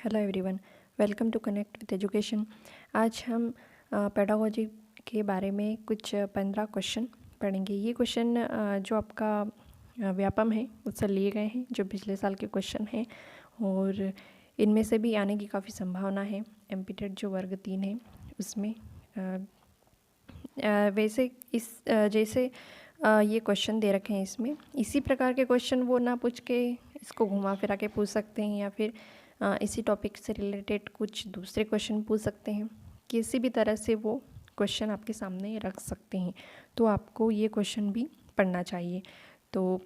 Hello everyone, welcome to connect with education. आज हम pedagogy के बारे में कुछ 15 क्वेश्चन पढ़ेंगे। ये क्वेश्चन जो आपका व्यापम है उससे लिए गए हैं, जो पिछले साल के क्वेश्चन हैं, और इनमें से भी आने की काफ़ी संभावना है। एमपीटेड जो वर्ग 3 है उसमें वैसे जैसे ये क्वेश्चन दे रखे हैं, इसमें इसी प्रकार के क्वेश्चन वो ना पूछ के इसको घुमा फिरा के पूछ सकते हैं, या फिर इसी टॉपिक से रिलेटेड कुछ दूसरे क्वेश्चन पूछ सकते हैं। किसी भी तरह से वो क्वेश्चन आपके सामने रख सकते हैं, तो आपको ये क्वेश्चन भी पढ़ना चाहिए। तो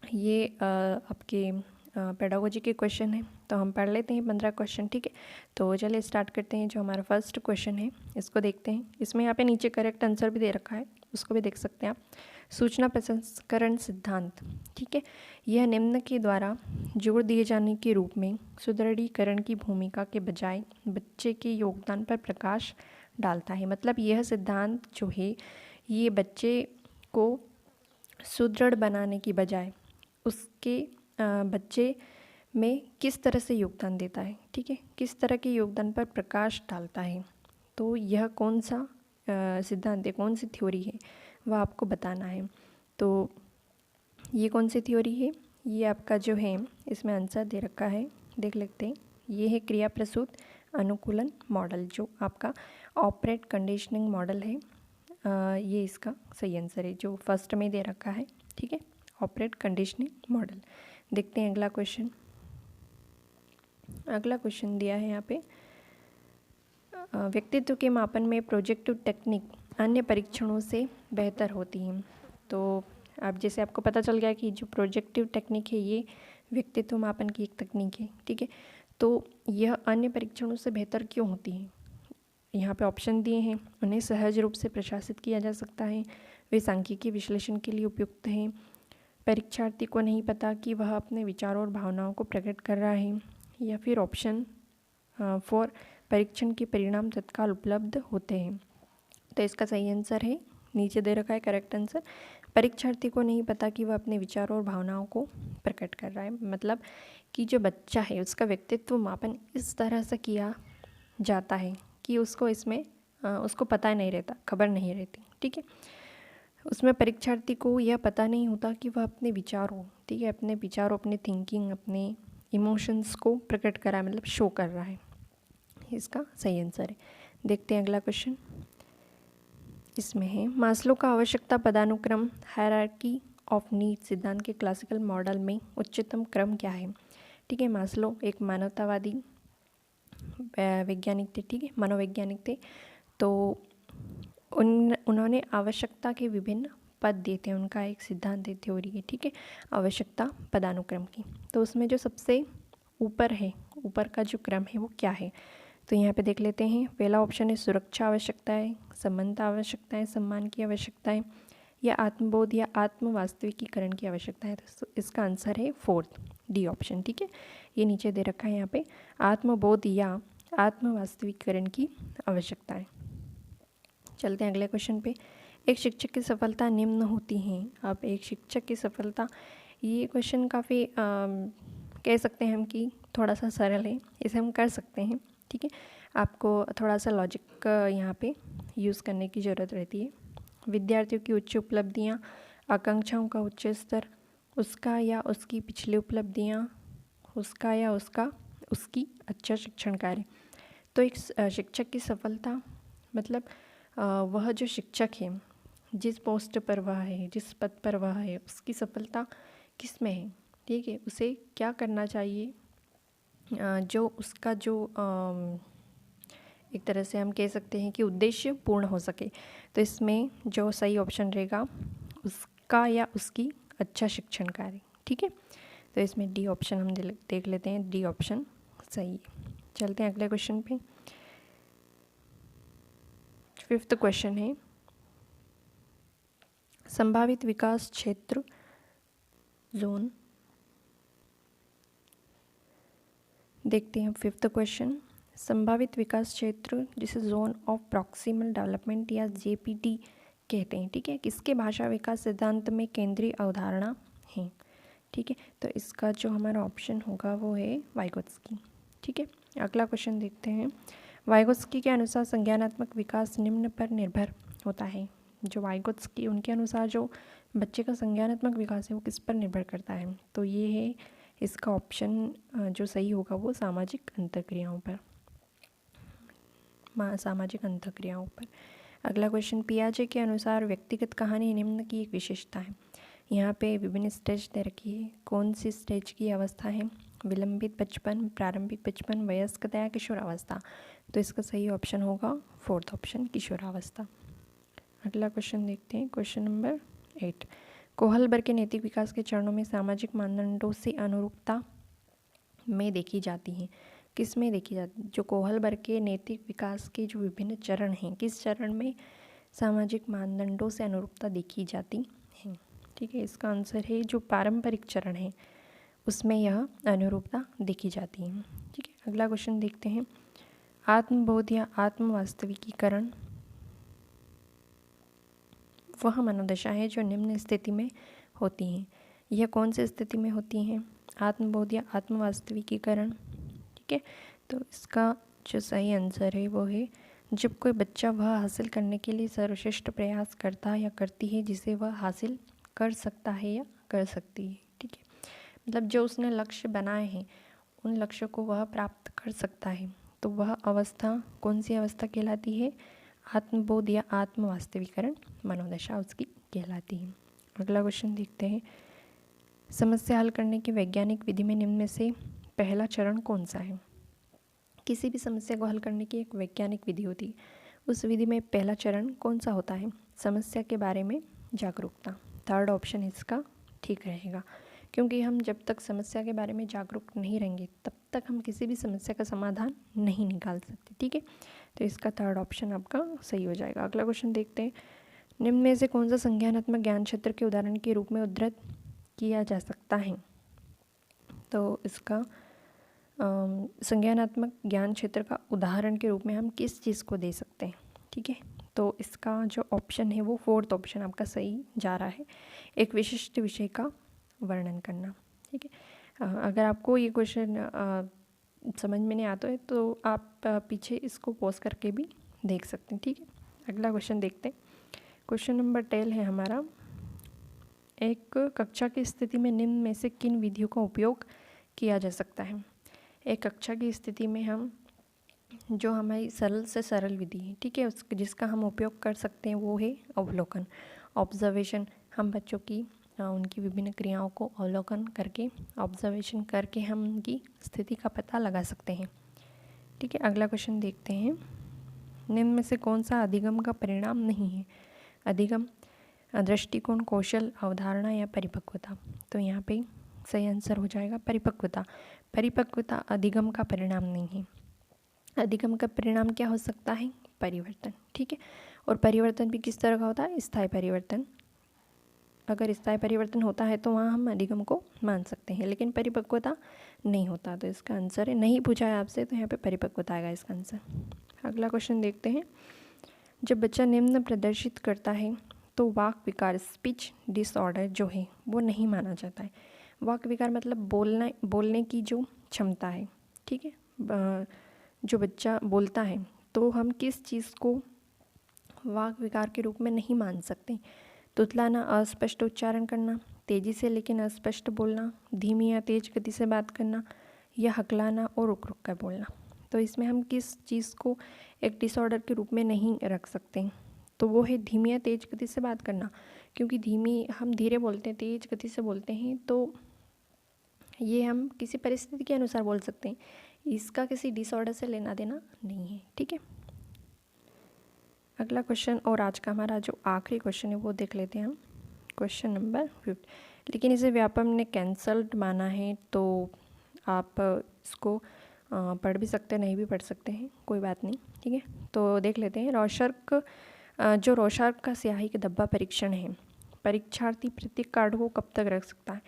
ये आपके पेडागोजी के क्वेश्चन है, तो हम पढ़ लेते हैं 15 क्वेश्चन। ठीक है, तो चलिए स्टार्ट करते हैं। जो हमारा फर्स्ट क्वेश्चन है इसको देखते हैं। इसमें यहाँ पे नीचे करेक्ट आंसर भी दे रखा है, उसको भी देख सकते हैं आप। सूचना प्रसंस्करण सिद्धांत, ठीक है, यह निम्न के द्वारा जोड़ दिए जाने के रूप में सुदृढ़ीकरण की भूमिका के बजाय बच्चे के योगदान पर प्रकाश डालता है। मतलब यह सिद्धांत जो है ये बच्चे को सुदृढ़ बनाने की बजाय उसके बच्चे में किस तरह से योगदान देता है, ठीक है, किस तरह के योगदान पर प्रकाश डालता है। तो यह कौन सा सिद्धांत है, कौन सी थ्योरी है, वह आपको बताना है। तो ये कौन सी थ्योरी है, ये आपका जो है इसमें आंसर दे रखा है, देख लेते हैं। ये है क्रिया प्रसूत अनुकूलन मॉडल, जो आपका ऑपरेट कंडीशनिंग मॉडल है। ये इसका सही आंसर है, जो फर्स्ट में दे रखा है। ठीक है, ऑपरेट कंडीशनिंग मॉडल। देखते हैं अगला क्वेश्चन। अगला क्वेश्चन दिया है यहाँ पे, व्यक्तित्व के मापन में प्रोजेक्टिव टेक्निक अन्य परीक्षणों से बेहतर होती हैं। तो अब जैसे आपको पता चल गया कि जो प्रोजेक्टिव टेक्निक है ये व्यक्तित्व मापन की एक तकनीक है। ठीक है, तो यह अन्य परीक्षणों से बेहतर क्यों होती है। यहाँ पे ऑप्शन दिए हैं। उन्हें सहज रूप से प्रशासित किया जा सकता है, वे सांख्यिकीय विश्लेषण के लिए उपयुक्त हैं, परीक्षार्थी को नहीं पता कि वह अपने विचारों और भावनाओं को प्रकट कर रहा है, या फिर ऑप्शन 4 परीक्षण के परिणाम तत्काल उपलब्ध होते हैं। तो इसका सही आंसर है, नीचे दे रखा है करेक्ट आंसर, परीक्षार्थी को नहीं पता कि वह अपने विचारों और भावनाओं को प्रकट कर रहा है। मतलब कि जो बच्चा है उसका व्यक्तित्व मापन इस तरह से किया जाता है कि उसको इसमें उसको पता नहीं रहता, खबर नहीं रहती। ठीक है, उसमें परीक्षार्थी को यह पता नहीं होता कि वह अपने विचारों, ठीक है, अपने विचारों, अपने थिंकिंग, अपने इमोशंस को प्रकट कर रहा है, मतलब शो कर रहा है। इसका सही आंसर है। देखते हैं अगला क्वेश्चन। इसमें है मास्लो का आवश्यकता पदानुक्रम हायरार्की ऑफ नीड सिद्धांत के क्लासिकल मॉडल में उच्चतम क्रम क्या है। ठीक है, मास्लो एक मानवतावादी वैज्ञानिक थे, ठीक है, मनोवैज्ञानिक थे। तो उन्होंने आवश्यकता के विभिन्न पद दिए थे, उनका एक सिद्धांत है, थ्योरी है। ठीक है, आवश्यकता पदानुक्रम की। तो उसमें जो सबसे ऊपर है, ऊपर का जो क्रम है वो क्या है, तो यहाँ पे देख लेते हैं। पहला ऑप्शन है सुरक्षा आवश्यकताएं, संबंधता आवश्यकताएं, सम्मान की आवश्यकताएं, या आत्मबोध या आत्म वास्तविकीकरण की आवश्यकता है। तो इसका आंसर है 4th डी ऑप्शन। ठीक है, ये नीचे दे रखा है यहाँ पे, आत्मबोध या आत्म वास्तविकीकरण की आवश्यकताएं। चलते हैं अगले क्वेश्चन पे। एक शिक्षक की सफलता निम्न होती हैं। अब एक शिक्षक की सफलता, ये क्वेश्चन काफ़ी कह सकते हैं हम कि थोड़ा सा सरल है, इसे हम कर सकते हैं। ठीक है, आपको थोड़ा सा लॉजिक यहाँ पे यूज़ करने की ज़रूरत रहती है। विद्यार्थियों की उच्च उपलब्धियाँ, आकांक्षाओं का उच्च स्तर, उसका या उसकी पिछली उपलब्धियाँ, उसका या उसकी अच्छा शिक्षण कार्य। तो एक शिक्षक की सफलता मतलब वह जो शिक्षक है, जिस पोस्ट पर वह है, जिस पद पर वह है, उसकी सफलता किस में है। ठीक है, उसे क्या करना चाहिए जो उसका जो एक तरह से हम कह सकते हैं कि उद्देश्य पूर्ण हो सके। तो इसमें जो सही ऑप्शन रहेगा उसका या उसकी अच्छा शिक्षण कार्य। ठीक है, तो इसमें डी ऑप्शन हम देख लेते हैं, डी ऑप्शन सही है। चलते हैं अगले क्वेश्चन पे। 5th क्वेश्चन है संभावित विकास क्षेत्र जोन। देखते हैं 5th क्वेश्चन। संभावित विकास क्षेत्र जिसे जोन ऑफ प्रॉक्सिमल डेवलपमेंट या जेपीटी कहते हैं। ठीक है, किसके भाषा विकास सिद्धांत में केंद्रीय अवधारणा है। ठीक है, तो इसका जो हमारा ऑप्शन होगा वो है वाइगोत्स्की। ठीक है। अगला क्वेश्चन देखते हैं। वाइगोत्स्की के अनुसार संज्ञानात्मक विकास निम्न पर निर्भर होता है। जो वाइगोत्स्की उनके अनुसार जो बच्चे का संज्ञानात्मक विकास है वो किस पर निर्भर करता है, तो ये है इसका ऑप्शन जो सही होगा वो सामाजिक अंतःक्रियाओं पर, सामाजिक अंतःक्रियाओं पर। अगला क्वेश्चन, पियाजे के अनुसार व्यक्तिगत कहानी निम्न की एक विशेषता है। यहाँ पे विभिन्न स्टेज दे रखी है, कौन सी स्टेज की अवस्था है, विलंबित बचपन, प्रारंभिक बचपन, वयस्कता या किशोरावस्था, तो इसका सही ऑप्शन होगा 4th ऑप्शन किशोरावस्था। अगला क्वेश्चन देखते हैं, क्वेश्चन नंबर 8। कोहलबर्ग के नैतिक विकास के चरणों में सामाजिक मानदंडों से अनुरूपता में देखी जाती है, किस में देखी जाती है? जो कोहलबर्ग के नैतिक विकास के जो विभिन्न चरण हैं, किस चरण में सामाजिक मानदंडों से अनुरूपता देखी जाती है? ठीक है, इसका आंसर है जो पारंपरिक चरण है उसमें यह अनुरूपता देखी जाती है। ठीक है, अगला क्वेश्चन देखते हैं। आत्मबोध या आत्म वास्तविकीकरण वह मनोदशा है जो निम्न स्थिति में होती हैं। यह कौन सी स्थिति में होती हैं? आत्मबोध या आत्म वास्तविकीकरण। ठीक है, तो इसका जो सही आंसर है वो है जब कोई बच्चा वह हासिल करने के लिए सर्वश्रेष्ठ प्रयास करता या करती है जिसे वह हासिल कर सकता है या कर सकती है। ठीक है, मतलब जो उसने लक्ष्य बनाए हैं उन लक्ष्यों को वह प्राप्त कर सकता है, तो वह अवस्था कौन सी अवस्था कहलाती है? आत्मबोध या आत्म वास्तविकरण मनोदशा उसकी कहलाती है। अगला क्वेश्चन देखते हैं। समस्या हल करने की वैज्ञानिक विधि में निम्न में से पहला चरण कौन सा है? किसी भी समस्या को हल करने की एक वैज्ञानिक विधि होती है, उस विधि में पहला चरण कौन सा होता है? समस्या के बारे में जागरूकता। 3rd ऑप्शन इसका ठीक रहेगा, क्योंकि हम जब तक समस्या के बारे में जागरूक नहीं रहेंगे तब तक हम किसी भी समस्या का समाधान नहीं निकाल सकते। ठीक है, तो इसका 3rd ऑप्शन आपका सही हो जाएगा। अगला क्वेश्चन देखते हैं। निम्न में से कौन सा संज्ञानात्मक ज्ञान क्षेत्र के उदाहरण के रूप में उद्धृत किया जा सकता है? तो इसका संज्ञानात्मक ज्ञान क्षेत्र का उदाहरण के रूप में हम किस चीज़ को दे सकते हैं? ठीक है, तो इसका जो ऑप्शन है वो 4th ऑप्शन आपका सही जा रहा है, एक विशिष्ट विषय का वर्णन करना। ठीक है, अगर आपको ये क्वेश्चन समझ में नहीं आता है तो आप पीछे इसको पॉज करके भी देख सकते हैं। ठीक है, अगला क्वेश्चन देखते हैं। क्वेश्चन नंबर 10 है हमारा, एक कक्षा की स्थिति में निम्न में से किन विधियों का उपयोग किया जा सकता है? एक कक्षा की स्थिति में हम जो हमारी सरल से सरल विधि है, ठीक है, उस जिसका हम उपयोग कर सकते हैं वो है अवलोकन, ऑब्जर्वेशन। हम बच्चों की उनकी विभिन्न क्रियाओं को अवलोकन करके, ऑब्जर्वेशन करके हम उनकी स्थिति का पता लगा सकते हैं। ठीक है, अगला क्वेश्चन देखते हैं। निम्न में से कौन सा अधिगम का परिणाम नहीं है? अधिगम, दृष्टिकोण, कौशल, अवधारणा या परिपक्वता, तो यहाँ पे सही आंसर हो जाएगा परिपक्वता। परिपक्वता अधिगम का परिणाम नहीं है। अधिगम का परिणाम क्या हो सकता है? परिवर्तन। ठीक है, और परिवर्तन भी किस तरह का होता है? स्थायी परिवर्तन। अगर स्थायी परिवर्तन होता है तो वहाँ हम अधिगम को मान सकते हैं, लेकिन परिपक्वता नहीं होता, तो इसका आंसर है, नहीं पूछा है आपसे तो यहाँ पे परिपक्वता आएगा इसका आंसर। अगला क्वेश्चन देखते हैं। जब बच्चा निम्न प्रदर्शित करता है तो वाक विकार, स्पीच डिसऑर्डर जो है वो नहीं माना जाता है। वाक विकार मतलब बोलने की जो क्षमता है। ठीक है, जो बच्चा बोलता है तो हम किस चीज़ को वाक विकार के रूप में नहीं मान सकते? तुतलाना, अस्पष्ट उच्चारण करना, तेज़ी से लेकिन अस्पष्ट बोलना, धीमी या तेज गति से बात करना, या हकलाना और रुक रुक कर बोलना, तो इसमें हम किस चीज़ को एक डिसऑर्डर के रूप में नहीं रख सकते? तो वो है धीमी या तेज गति से बात करना, क्योंकि हम धीरे बोलते हैं, तेज गति से बोलते हैं, तो ये हम किसी परिस्थिति के अनुसार बोल सकते हैं, इसका किसी डिसऑर्डर से लेना देना नहीं है। ठीक है, अगला क्वेश्चन और आज का हमारा जो आखिरी क्वेश्चन है वो देख लेते हैं हम, क्वेश्चन नंबर 5। लेकिन इसे व्यापम ने कैंसल्ड माना है, तो आप इसको पढ़ भी सकते हैं, नहीं भी पढ़ सकते हैं, कोई बात नहीं। ठीक है, तो देख लेते हैं। रोशार्क का स्याही का धब्बा परीक्षण है, परीक्षार्थी प्रत्येक कार्ड को कब तक रख सकता है?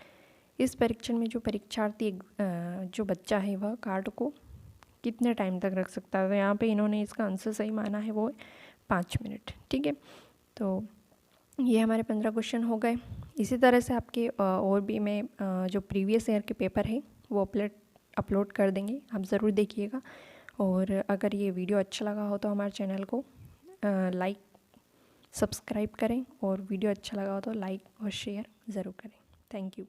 इस परीक्षण में जो परीक्षार्थी जो बच्चा है वह कार्ड को कितने टाइम तक रख सकता है? तो यहाँ पे इन्होंने इसका आंसर सही माना है, वो है 5 मिनट। ठीक है, तो ये हमारे 15 क्वेश्चन हो गए। इसी तरह से आपके और भी मैं जो प्रीवियस ईयर के पेपर है वो अपलोड कर देंगे, आप ज़रूर देखिएगा। और अगर ये वीडियो अच्छा लगा हो तो हमारे चैनल को लाइक सब्सक्राइब करें, और वीडियो अच्छा लगा हो तो लाइक और शेयर ज़रूर करें। Thank you.